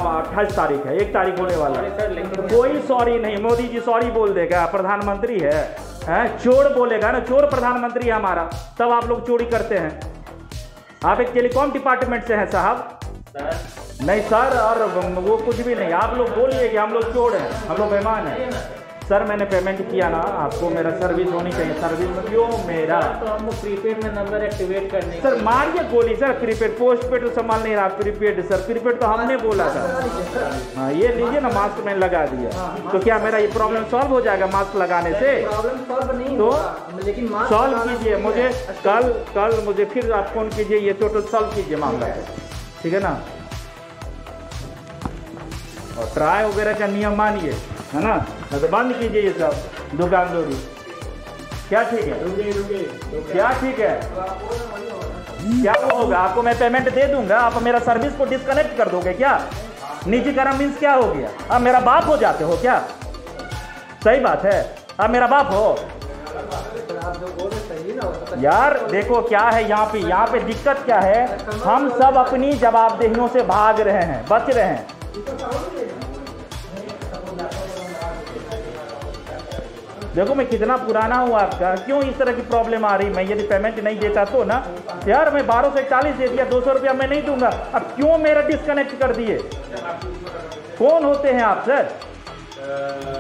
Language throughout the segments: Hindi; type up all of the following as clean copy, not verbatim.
28 तारीख है, 1 तारीख होने वाला है। कोई सॉरी नहीं, मोदी जी सॉरी बोल देगा, प्रधानमंत्री है चोर बोलेगा ना, चोर प्रधानमंत्री है हमारा, तब आप लोग चोरी करते हैं। आप एक टेलीकॉम डिपार्टमेंट से हैं साहब? नहीं सर, और वो कुछ भी नहीं, आप लोग बोलिए कि हम लोग चोर हैं, हम लोग बेईमान हैं। सर मैंने पेमेंट किया ना, आपको मेरा सर्विस होनी चाहिए। सर्विस में क्यों मेरा तो हमको प्रीपेड में नंबर एक्टिवेट करने सर मारिए गोली सर। प्रीपेड पोस्टपेड तो संभाल नहीं रहा, प्रीपेड सर, प्रीपेड तो हमने बोला था। हाँ ये लीजिए ना, मास्क मैंने लगा दिया, तो क्या मेरा ये प्रॉब्लम सॉल्व हो जाएगा मास्क लगाने से? प्रॉब्लम सॉल्व नहीं तो लेकिन सॉल्व कीजिए, मुझे कल मुझे फिर आप फोन कीजिए, ये टोटल सॉल्व कीजिए मामला, ठीक है ना? और ट्राई वगैरह का नियम मानिए, है ना? तो बंद कीजिए ये सब दुकानदारी। क्या ठीक है? क्या ठीक है? क्या वो होगा? आपको मैं पेमेंट दे दूंगा, आप मेरा सर्विस को डिस्कनेक्ट कर दोगे क्या? निजीकरण मीन्स क्या हो गया? आप मेरा बाप हो जाते हो क्या? सही बात है, आप मेरा बाप हो यार। देखो क्या है यहाँ पे दिक्कत क्या है, हम सब अपनी जवाबदेहियों से भाग रहे हैं, बच रहे हैं। देखो मैं कितना पुराना हूँ आपका, क्यों इस तरह की प्रॉब्लम आ रही? मैं यदि पेमेंट नहीं देता तो ना यार, मैं 1240 दे दिया, 200 रुपया मैं नहीं दूंगा। अब क्यों मेरा डिस्कनेक्ट कर दिए? कौन होते हैं आप सर?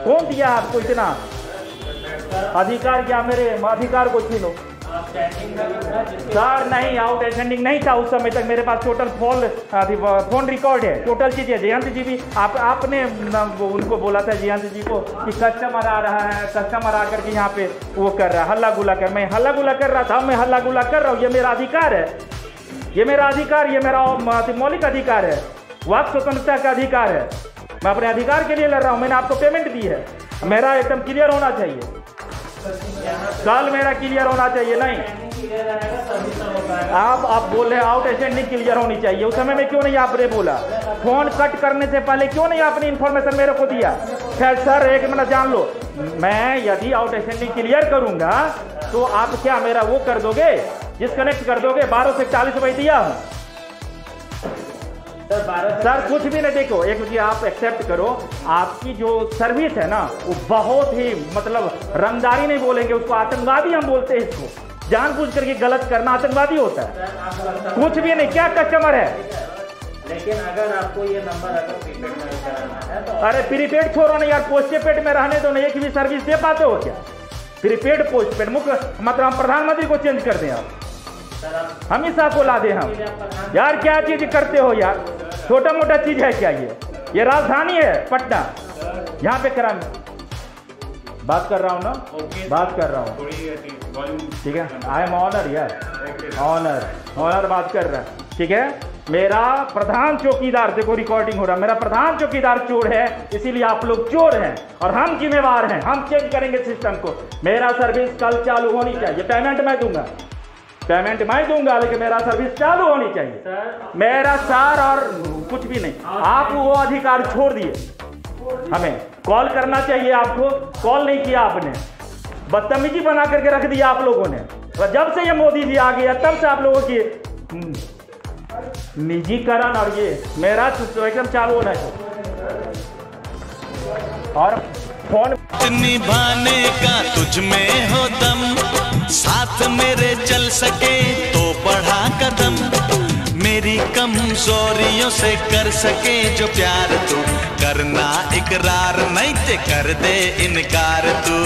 कौन दिया आपको इतना अधिकार? क्या मेरे अधिकार को छीनो? सर नहीं, आउट स्टैंडिंग नहीं था उस समय तक, मेरे पास टोटल फोन रिकॉर्ड है, टोटल चीज़ें। जयंत जी भी आपने उनको बोला था, जयंत जी को, कि कस्टमर आ रहा है, कस्टमर आकर के यहाँ पे वो कर रहा है, हल्ला गुला कर। मैं हल्ला गुला कर रहा था, मैं हल्ला गुला कर रहा हूँ, ये मेरा अधिकार है, ये मेरा अधिकार, ये मेरा मौलिक अधिकार है, वाक स्वतंत्रता का अधिकार है। मैं अपने अधिकार के लिए लड़ रहा हूँ, मैंने आपको पेमेंट दी है, मेरा एकदम क्लियर होना चाहिए, कल मेरा क्लियर होना चाहिए। नहीं आप बोल रहे आउट स्टैंडिंग क्लियर होनी चाहिए, उस समय में क्यों नहीं आपने बोला? फोन कट करने से पहले क्यों नहीं आपने इन्फॉर्मेशन मेरे को दिया? खैर सर एक मिनट जान लो, मैं यदि आउट स्टैंडिंग क्लियर करूंगा तो आप क्या मेरा वो कर दोगे, डिस्कनेक्ट कर दोगे? 1240 रुपये दिया हूँ सर, कुछ भी नहीं। देखो एक चीज आप एक्सेप्ट करो, आपकी जो सर्विस है ना वो बहुत ही मतलब रंगदारी नहीं बोलेंगे उसको, आतंकवादी हम बोलते हैं इसको। जानबूझ करके गलत करना आतंकवादी होता है, कुछ भी नहीं। क्या कस्टमर है? लेकिन अगर आपको ये नंबर अगर प्रीपेड में कराना है तो अरे प्रीपेड छोड़ो ना यार, पोस्टपेड में रहने दो ना। एक भी सर्विस दे पाते हो क्या? प्रीपेड पोस्टपेड मुख्य मतलब हम प्रधानमंत्री को चेंज कर दें, आप हमेशा को ला दे हम यार? क्या चीज करते हो यार? छोटा मोटा चीज है क्या ये राजधानी है पटना, यहाँ पे करा। बात कर रहा हूँ ना, बात कर रहा हूँ, ठीक है? आई एम ऑनर यार, ऑनर बात कर रहा है, ठीक है? मेरा प्रधान चौकीदार, देखो रिकॉर्डिंग हो रहा है, मेरा प्रधान चौकीदार चोर है, इसीलिए आप लोग चोर हैं और हम जिम्मेवार हैं, हम चेंज करेंगे सिस्टम को। मेरा सर्विस कल चालू होनी चाहिए, पेमेंट मैं दूंगा, पेमेंट मैं दूंगा, लेकिन मेरा सर्विस चालू होनी चाहिए। मेरा सर और कुछ भी नहीं, आप वो अधिकार छोड़ दिए। हमें कॉल करना चाहिए, आपको कॉल नहीं किया आपने, बदतमीजी बना करके रख दिया आप लोगों ने। और जब से ये मोदी जी आ गया तब से आप लोगों की निजीकरण और ये मेरा एकदम चालू होना चाहिए। और फोन निभाने का तुझ में हो दम, साथ मेरे चल सके तो बढ़ा कदम, मेरी कमजोरियों से कर सके जो प्यार तू, करना इकरार नहीं ते कर दे इनकार तू।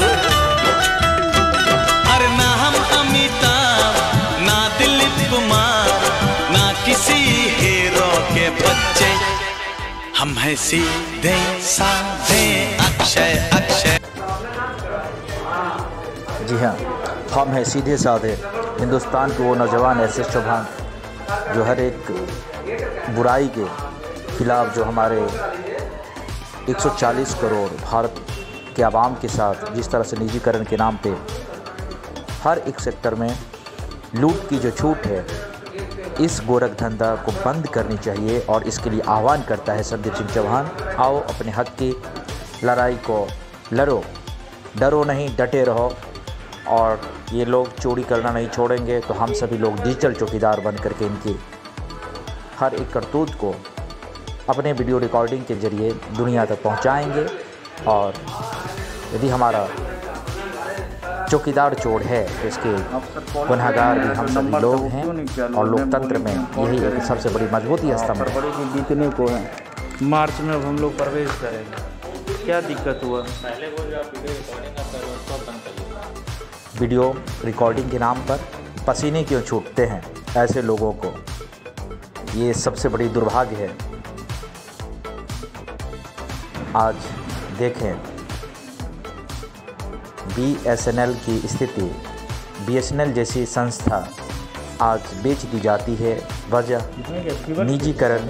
अरे ना हम अमिताभ ना दिलीप कुमार ना किसी हीरो के बच्चे, हम हैं सीधे साधे अक्षय अक्षय। जी हाँ, हम हैं सीधे साधे हिंदुस्तान के वो नौजवान एस.एस. चौहान जो हर एक बुराई के खिलाफ, जो हमारे 140 करोड़ भारत के आवाम के साथ जिस तरह से निजीकरण के नाम पे हर एक सेक्टर में लूट की जो छूट है, इस गोरख धंधा को बंद करनी चाहिए और इसके लिए आह्वान करता है संदीप सिंह चौहान। आओ अपने हक की लड़ाई को लड़ो, डरो नहीं, डटे रहो। और ये लोग चोरी करना नहीं छोड़ेंगे तो हम सभी लोग डिजिटल चौकीदार बन करके इनकी हर एक करतूत को अपने वीडियो रिकॉर्डिंग के ज़रिए दुनिया तक पहुंचाएंगे। और यदि हमारा चौकीदार चोर है तो इसके गुनहगार भी हम सभी लोग हैं। और लोकतंत्र में यही एक सबसे बड़ी मजबूती स्तंभ है। जीतने को है। मार्च में अब हम लोग प्रवेश करेंगे। क्या दिक्कत हुआ? पहले वो जो आप वीडियो रिकॉर्डिंग आप कर रहे हो उसको बंद कर लीजिए। वीडियो रिकॉर्डिंग के नाम पर पसीने क्यों छूटते हैं ऐसे लोगों को, ये सबसे बड़ी दुर्भाग्य है। आज देखें BSNL की स्थिति, BSNL जैसी संस्था आज बेच दी जाती है। वजह निजीकरण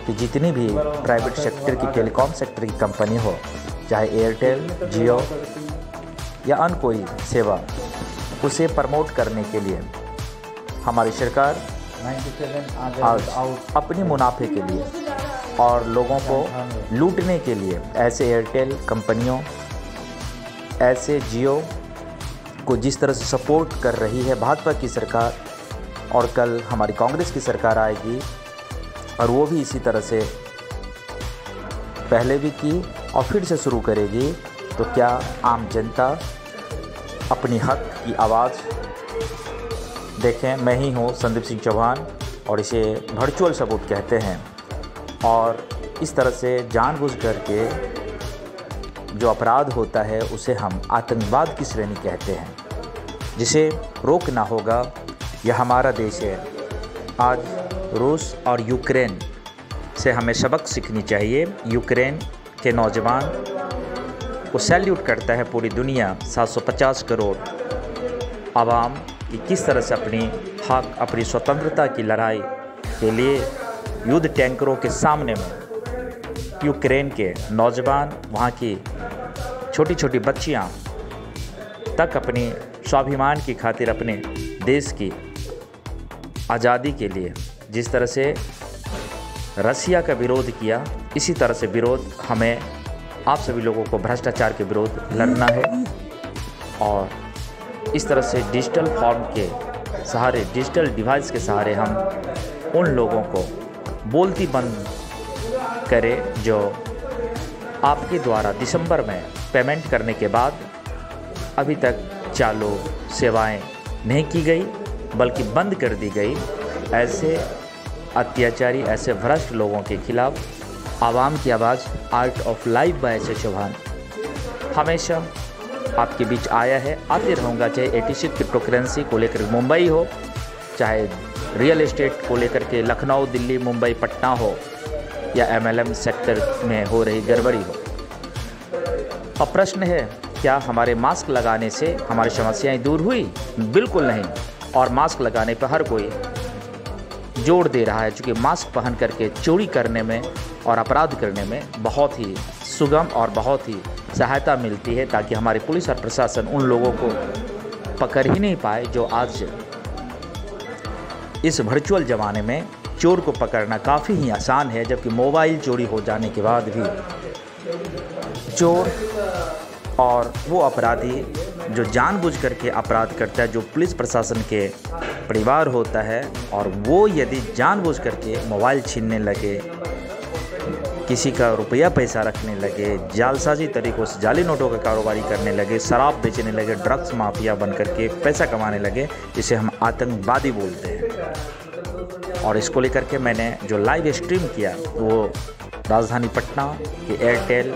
की जितनी भी प्राइवेट सेक्टर की, टेलीकॉम सेक्टर की कंपनी हो, चाहे एयरटेल, जियो या अन्य कोई सेवा, उसे प्रमोट करने के लिए हमारी सरकार आज अपनी मुनाफे के लिए और लोगों को लूटने के लिए ऐसे एयरटेल कंपनियों, ऐसे जियो को जिस तरह से सपोर्ट कर रही है भाजपा की सरकार, और कल हमारी कांग्रेस की सरकार आएगी और वो भी इसी तरह से पहले भी की और फिर से शुरू करेगी, तो क्या आम जनता अपनी हक की आवाज़ देखें। मैं ही हूँ संदीप सिंह चौहान और इसे वर्चुअल सबूत कहते हैं। और इस तरह से जानबूझ करके जो अपराध होता है उसे हम आतंकवाद की श्रेणी कहते हैं, जिसे रोकना होगा। यह हमारा देश है। आज रूस और यूक्रेन से हमें सबक सीखनी चाहिए। यूक्रेन के नौजवान को सैल्यूट करता है पूरी दुनिया। 750 करोड़ आवाम की किस तरह से अपनी हक, अपनी स्वतंत्रता की लड़ाई के लिए युद्ध टैंकरों के सामने में यूक्रेन के नौजवान, वहाँ की छोटी छोटी बच्चियाँ तक अपनी स्वाभिमान की खातिर अपने देश की आज़ादी के लिए जिस तरह से रसिया का विरोध किया, इसी तरह से विरोध हमें आप सभी लोगों को भ्रष्टाचार के विरोध लड़ना है। और इस तरह से डिजिटल फॉर्म के सहारे, डिजिटल डिवाइस के सहारे हम उन लोगों को बोलती बंद करें जो आपके द्वारा दिसंबर में पेमेंट करने के बाद अभी तक चालू सेवाएं नहीं की गई बल्कि बंद कर दी गई। ऐसे अत्याचारी, ऐसे भ्रष्ट लोगों के खिलाफ आवाम की आवाज़ art of life by S Chauhan हमेशा आपके बीच आया है, आते रहूँगा। चाहे 86 क्रिप्टो करेंसी को लेकर मुंबई हो, चाहे रियल एस्टेट को लेकर के लखनऊ, दिल्ली, मुंबई, पटना हो, या MLM सेक्टर में हो रही गड़बड़ी हो। अब प्रश्न है, क्या हमारे मास्क लगाने से हमारी समस्याएं दूर हुई? बिल्कुल नहीं। और मास्क लगाने पर हर कोई जोर दे रहा है, चूँकि मास्क पहन करके चोरी करने में और अपराध करने में बहुत ही सुगम और बहुत ही सहायता मिलती है, ताकि हमारी पुलिस और प्रशासन उन लोगों को पकड़ ही नहीं पाए जो आज इस वर्चुअल ज़माने में चोर को पकड़ना काफ़ी ही आसान है। जबकि मोबाइल चोरी हो जाने के बाद भी चोर और वो अपराधी जो जानबूझ करके अपराध करता है, जो पुलिस प्रशासन के परिवार होता है, और वो यदि जानबूझ करके मोबाइल छीनने लगे, किसी का रुपया पैसा रखने लगे, जालसाजी तरीक़ों से जाली नोटों का कारोबारी करने लगे, शराब बेचने लगे, ड्रग्स माफिया बन करके पैसा कमाने लगे, इसे हम आतंकवादी बोलते हैं। और इसको लेकर के मैंने जो लाइव स्ट्रीम किया वो राजधानी पटना के एयरटेल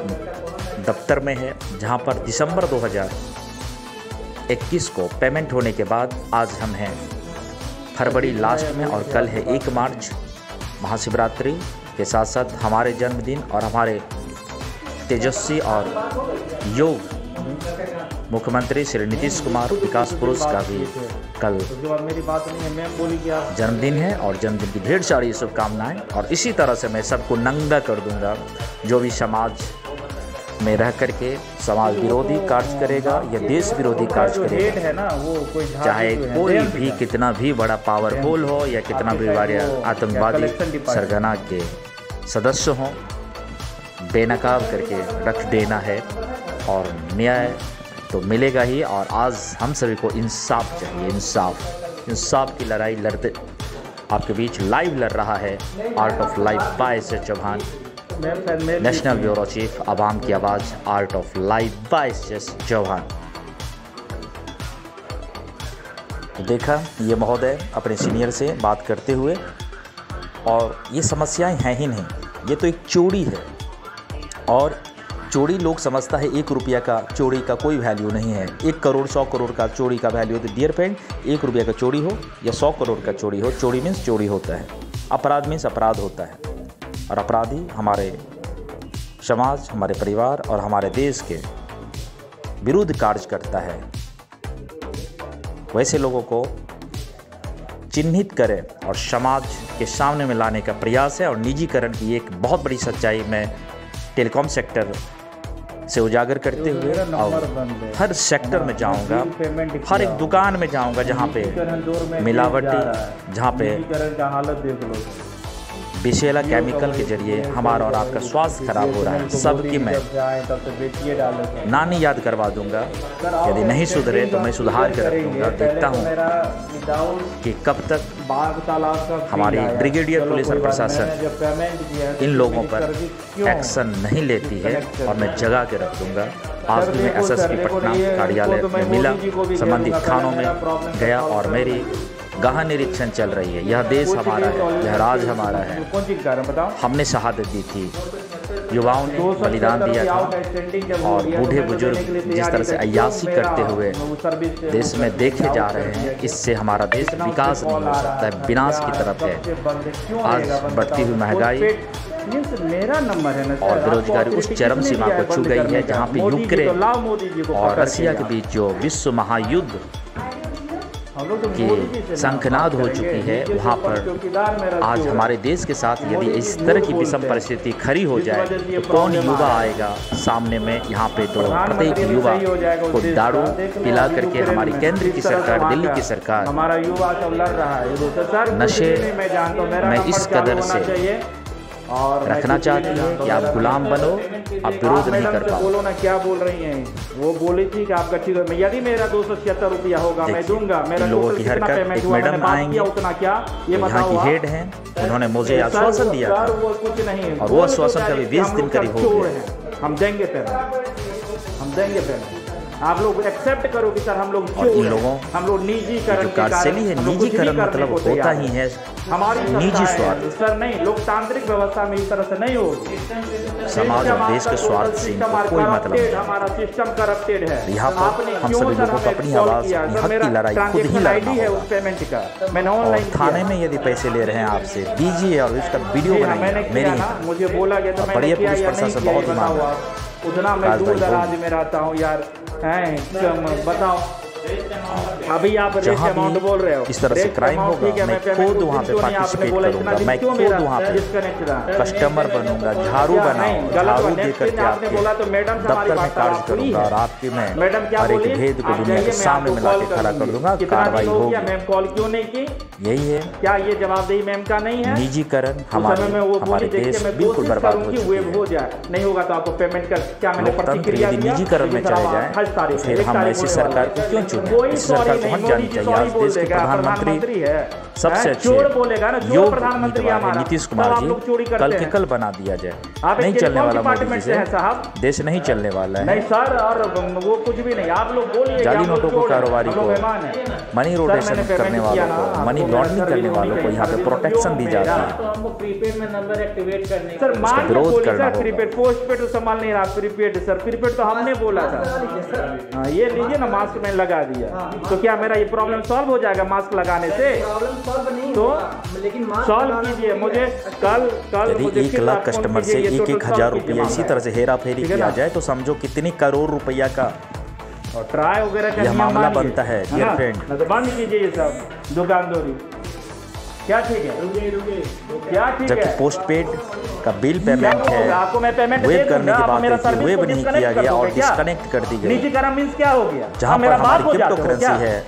दफ्तर में है, जहां पर दिसंबर 2021 को पेमेंट होने के बाद आज हम हैं फरवरी लास्ट में, और कल है 1 मार्च, महाशिवरात्रि के साथ साथ हमारे जन्मदिन और हमारे तेजस्वी और योग मुख्यमंत्री श्री नीतीश कुमार विकास पुरुष का भी कल मेरी बात नहीं है, मैं बोली कि आप जन्मदिन है, और जन्मदिन की ढेर सारी शुभकामनाएं। और इसी तरह से मैं सबको नंगा कर दूंगा जो भी समाज में रह करके समाज विरोधी कार्य करेगा या देश विरोधी कार्य करेगा, है ना, वो कोई चाहे कोई भी कितना भी बड़ा पावरफुल हो या कितना भी बड़े आतंकवादी सरगना के सदस्य हों, बेनकाब करके रख देना है। और न्याय तो मिलेगा ही। और आज हम सभी को इंसाफ चाहिए, इंसाफ की लड़ाई आपके बीच लाइव लड़ रहा है art of life by S S Chauhan, national bureau chief, आवाम की आवाज़, art of life by S S Chauhan. तो देखा ये महोदय अपने सीनियर से बात करते हुए, और ये समस्याएं हैं ही नहीं, ये तो एक चोरी है। और चोरी लोग समझता है 1 रुपया का चोरी का कोई वैल्यू नहीं है। 1 करोड़ 100 करोड़ का चोरी का वैल्यू। तो डियर फ्रेंड, 1 रुपया का चोरी हो या 100 करोड़ का चोरी हो, चोरी मीन्स चोरी होता है, अपराध मीन्स अपराध होता है। और अपराधी हमारे समाज, हमारे परिवार और हमारे देश के विरुद्ध कार्य करता है। वैसे लोगों को चिन्हित करें और समाज के सामने में लाने का प्रयास है। और निजीकरण की एक बहुत बड़ी सच्चाई मैं टेलीकॉम सेक्टर से उजागर करते हुए और हर सेक्टर में जाऊंगा, हर एक दुकान में जाऊंगा जहां पे मिलावटी, जहां पे विषैला केमिकल के जरिए हमारा और आपका स्वास्थ्य खराब हो रहा है, सबकी मैं नानी याद करवा दूंगा। यदि नहीं सुधरे तो मैं सुधार कर रखूँगा। देखता हूँ कि कब तक हमारी ब्रिगेडियर पुलिस और प्रशासन इन लोगों पर एक्शन नहीं लेती है, और मैं जगा के रख दूँगा। आज भी मैं एसएसपी पटना कार्यालय में मिला, संबंधित थानों में गया और मेरी गहन निरीक्षण चल रही है। यह देश हमारा है, यह राज हमारा है। हमने शहादत दी थी, युवाओं ने बलिदान दिया था, और बूढ़े बुजुर्ग जिस तरह से अय्याशी करते हुए देश में देखे जा रहे हैं, इससे हमारा देश विकास नहीं हो सकता है, विनाश की तरफ है। आज बढ़ती हुई महंगाई और बेरोजगारी उस चरम सीमा को छू गई है जहाँ पे यूक्रेन और रसिया के बीच जो विश्व महायुद्ध की शंखनाद हो चुकी है, वहाँ पर आज हमारे देश के साथ यदि इस तरह की विषम परिस्थिति खड़ी हो जाए तो कौन युवा आएगा सामने में। यहाँ पे तो प्रत्येक युवा को दारू पिला करके हमारी केंद्र की सरकार, दिल्ली की सरकार नशे में इस कदर से रखना चाहती है कि आप गुलाम बनो, आप विरोध नहीं कर पाओ। बोलो ना, क्या बोल रही हैं वो? बोली थी कि आपका ठीक है, यदि मेरा 276 रुपया होगा मैं दूंगा। मेरा लोगों की हरकत, एक मैडम आएंगे उतना क्या, ये यहाँ की हेड हैं, उन्होंने मुझे आश्वासन दिया था, कुछ नहीं, और वो आश्वासन कभी 20 दिन करीब हो गए। हम देंगे पेमेंट, हम देंगे पेमेंट। आप लोग एक्सेप्ट करो कि सर हम लोग इन लोगों हम लोग निजीकरण कार्यशैली है, निजीकरण मतलब होता ही है हमारी निजी स्वार्थ। सर नहीं, लोकतांत्रिक व्यवस्था में इस तरह से नहीं होगी। समाज और देश के स्वार्थ से कोई मतलब नहीं। हमारा सिस्टम करप्टेड है। यहाँ पर हम सभी लोगों को अपनी आवाज़, अपनी हक की लड़ाई खुद ही लड़ना है उस पेमेंट का। मैंने ऑनलाइन थाने में यदि पैसे ले रहे हैं आपसे, दीजिए और उसका वीडियो बनाइए। मेरी मुझे बोला गया तो बढ़िया पुलिस प्रशासन बहुत ही मांग है। उतना मैं दूर दराज में रहता हूँ यार, हैं बताओ। अभी आप रेट अमाउंट बोल रहे हो, इस तरह से क्राइम होगा, मैं खुद वहाँ पे पार्टिसिपेट करूँगा, मैं खुद वहाँ पे कस्टमर बनूंगा, झाड़ू बनाऊंगा, झाड़ू दे करके आपके दफ्तर में कार्य करूँगा, और आपके मैं हर एक भेद को दुनिया के सामने में लाके खड़ा कर दूंगा। कार्रवाई होगी। मैम कॉल क्यों नहीं की? यही है, क्या ये जवाबदेही मैम का नहीं है? निजीकरण हमारे देश बिल्कुल बर्बाद हो चुकी है। हो जाए नहीं होगा तो आपको पेमेंट कर, क्या मैंने प्रतिक्रिया यदि निजीकरण में चले जाए फिर हम ऐसी सरकार को क्यों चुने? इस सरकार को हट जानी चाहिए। आज देश के प्रधानमंत्री सबसे अच्छे योग्य उम्मीदवार नीतीश कुमार जी, कल के कल बना दिया जाए। नहीं चलने वाला मोदी जी से देश नहीं चलने वाला है। नहीं सर, और वो कुछ भी नहीं। आप लोग बोलिए जाली नोटों को, कारोबारी को, मनी रोटेशन करने वालों को, मनी लॉन्ड्रिंग करने वालों को यहाँ पे प्रोटेक्शन दी जाती है। तो हमको प्रीपेड में नंबर एक्टिवेट करने सर मान विरोध करना होगा। प्रीपेड पोस्ट पेड तो संभाल नहीं रहा, प्रीपेड सर, प्रीपेड तो हमने बोला था। ये लीजिए ना, मास्क मैंने लगा दिया, तो क्या मेरा ये प्रॉब्लम सॉल्व हो जाएगा मास्क लगाने से? तो लेकिन सॉल्व कीजिए। मुझे कल यदि 1 लाख कस्टमर से 1,000 रुपया इसी तरह से हेरा फेरी किया जाए तो समझो कितनी करोड़ रुपया का और ट्राई वगैरह यह मामला बनता है। डियर फ्रेंड, तो बंद कीजिए ये सब दुकानदारी। क्या ठीक है? क्या ठीक है? जबकि पोस्ट पेड का बिल पेमेंट है, आपको मैं पेमेंट वेब करने के बाद वेब नहीं किया गया और डिस्कनेक्ट कर दी गई। निजीकरण मींस क्या हो गया? जहां पर हमारी क्रिप्टो करेंसी है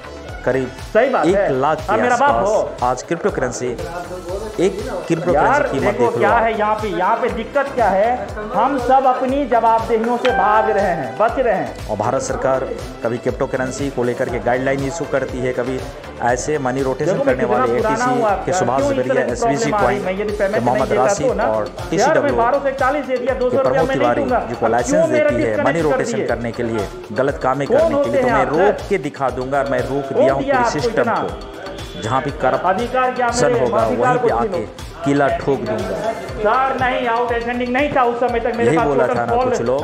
करीब 1 लाख के आसपास। आज क्रिप्टो करेंसी, एक क्रिप्टो करेंसी कीमत देख लो। क्या है यहाँ पे दिक्कत क्या है? हम सब अपनी जवाबदेहियों से भाग रहे हैं, बच रहे हैं। और भारत सरकार कभी क्रिप्टो करेंसी को लेकर के गाइडलाइन इशू करती है, कभी ऐसे मनी रोटेशन करने वाले एटीसी के सुभाष जबरिया, SVC क्वाइन के मोहम्मद राशिद और TCW के प्रमोद तिवारी जिनको लाइसेंस देती है मनी रोटेशन करने के लिए, गलत कामें करने के लिए, तो मैं रोक के दिखा दूंगा। मैं रोक दिया हूँ पूरे सिस्टम को। जहाँ भी करप्शन होगा वहीं पे आके किला ठोक दूंगा। सर नहीं, आउट स्टैंडिंग नहीं था उस समय तक। मेरे पास बोला था ना कुछ लोग,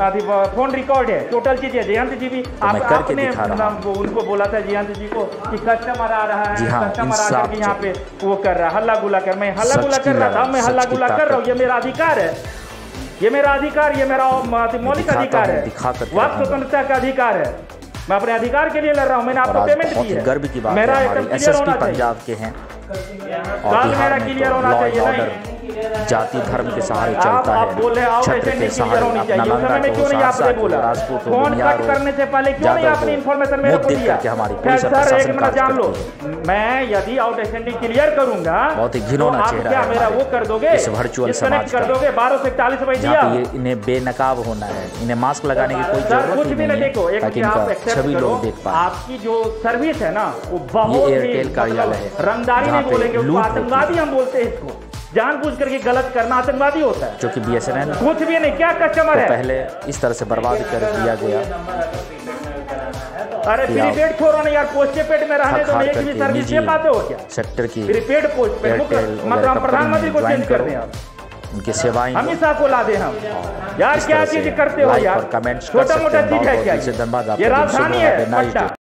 फोन रिकॉर्ड है, टोटल चीजें। जयंत जी भी आपने उनको बोला था, जयंत जी को, कि कस्टमर आ रहा है, कस्टमर आकर यहाँ पे वो कर रहा है, हल्ला गुला कर। मैं हल्ला गुला कर रहा था, मैं हल्ला गुला कर रहा हूँ, ये मेरा अधिकार है, ये मेरा अधिकार, ये मेरा मौलिक अधिकार है, वाक स्वतंत्रता का अधिकार है। मैं अपने अधिकार के लिए लड़ रहा हूँ। मैंने आपको पेमेंट की है। गर्व की बात है, हमारी SSP पंजाब के हैं और बिहार में तो लॉ एंड ऑर्डर जाति धर्म के सहारे चलता है, छत्र के सहारे। अपना नालंदा को सहरसा को राजपूत को बुनियाद करने से पहले क्यों नहीं आपने इन्फॉर्मेशन मेरे को दिया? हमारी पुलिस प्रशासन कार्य जान लो, करती है। मैं यदि आउटस्टैंडिंग क्लियर करूंगा, बहुत ही घिनौना चेहरा है मेरा वो कर दोगे, इस वर्चुअल समाज कर दोगे। 12 से 41 रुपए दिया। इन्हें बेनकाब होना है, इन्हें मास्क लगाने की कोई जरूरत ही नहीं है ताकि इनका छवि लोग देख पाए। आपकी जो सर्विस है ना, वो बहुत ही एयरटेल कार्यालय है, रंगदारी नहीं बोलेंगे, आतंकवादी हम बोलते हैं इसको। जानबूझ करके गलत करना आतंकवादी होता है, जो कि BSNL कुछ भी नहीं। क्या कस्टमर है पहले इस तरह से बर्बाद कर दिया गया। अरे प्रीपेड छोड़ो ना यार, पोस्टपेड में रहने दो। एक भी सर्विस दे पाते हो क्या? सेक्टर की प्रीपेड पोस्टपेड मतलब हम प्रधानमंत्री को चेंज कर दें, उनकी सेवाएं हमेशा को ला दे हम। यार क्या चीज करते हो यार, छोटा मोटा चीज है क्या? ये राजधानी है।